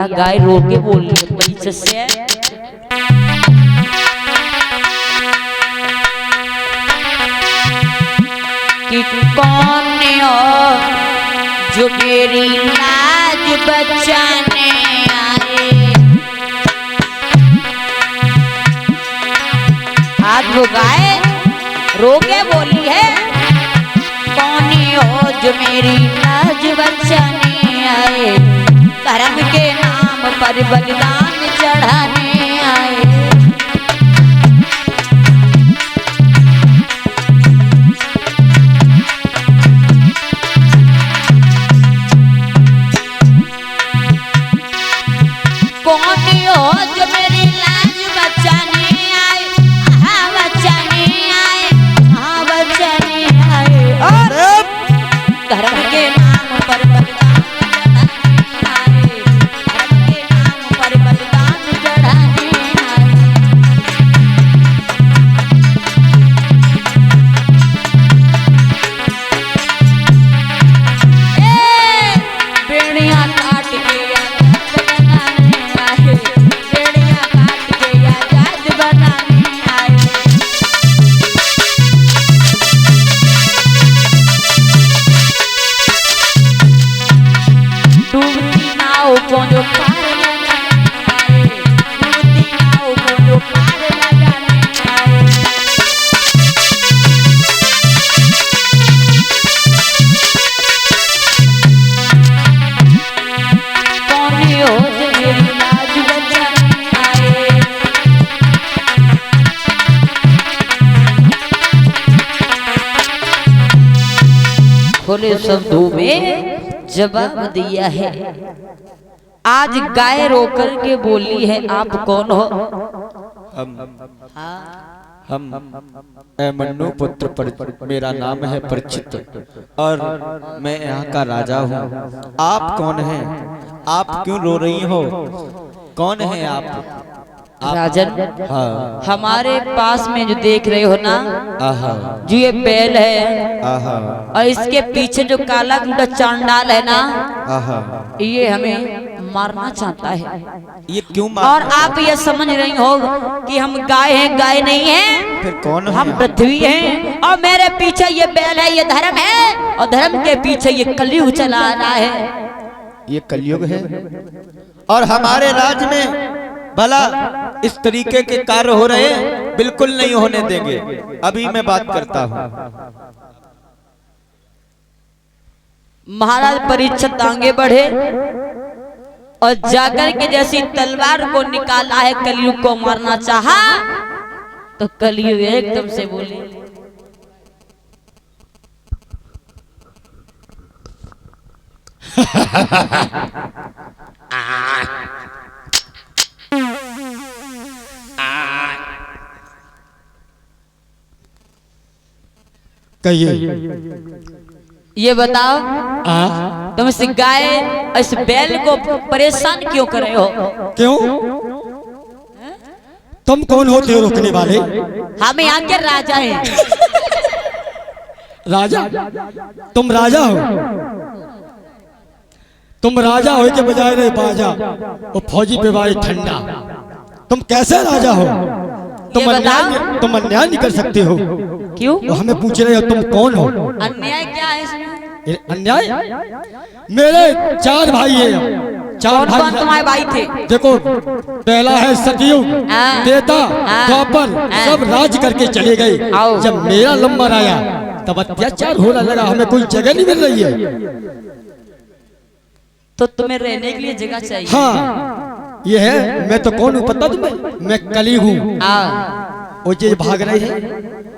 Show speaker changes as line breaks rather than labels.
गाय रोके बोल रही है परिचय से कि कौन हो जो मेरी लाज बचाने आए। आज वो गाय रोके बोली है कौन हो जो मेरी लाज बचाने आए, धर्म के नाम पर बलिदान चढ़ाने आए। कौन हो जो मेरी लाज बचाने आए, हाँ बचाने आए, हाँ बचाने आए। और धर्म के नाम पर बलिदान खुले शब्दों में जवाब दिया है। आज गाय रोकर के बोली है आप कौन हो।
हम मन्नु पुत्र मेरा नाम है परीक्षित और मैं यहाँ का राजा हूँ। आप कौन हैं? आप क्यों रो रही हो? कौन है आप?
राजन,
हाँ।
हमारे पास में जो देख रहे हो ना, जो ये बैल है और इसके पीछे जो काला गुंडा चांडाल है ना, ये हमें मारना चाहता है।
ये क्यों
और आप ये समझ रही हो कि हम गाय हैं? गाय नहीं है,
फिर कौन है?
हम पृथ्वी हैं और मेरे पीछे ये बैल है, ये धर्म है और धर्म के पीछे ये कलयुग चला रहा है।
ये कलयुग है और हमारे राज्य में भला इस तरीके के कार्य हो रहे हैं, बिल्कुल नहीं होने देंगे। अभी मैं बात करता हूँ।
महाराज परीक्षित आगे बढ़े और जाकर के जैसी तलवार को निकाला है, कलयुग को मारना चाहा तो कलयुग एकदम से बोले ये बताओ तुम इस गाय इस बैल को परेशान क्यों कर रहे हो?
क्यों? तुम कौन होते हो रोकने वाले?
हम यहाँ के राजा हैं।
राजा? तुम राजा हो? तुम राजा हो के बजाय रहे बाजा और फौजी पे वाले ठंडा। तुम कैसे राजा हो? तुम अन्याय नहीं कर सकते हो।
क्यों?
वो हमें पूछ रहे हो तुम कौन हो?
अन्याय क्या है इसमें?
अन्याय? मेरे 4 भाई हैं। 4 भाई
तुम्हारे भाई थे?
देखो, पहला है सतयुग, त्रेता, द्वापर, सब राज करके चले गए। जब मेरा नंबर आया तब अत्याचार होने लगा, हमें कोई जगह नहीं मिल रही है।
तो तुम्हें रहने के लिए जगह चाहिए।
हाँ, ये है। मैं तो कौन हूँ पता तुम्हें? मैं कली हूँ। वो जो भाग रहे हैं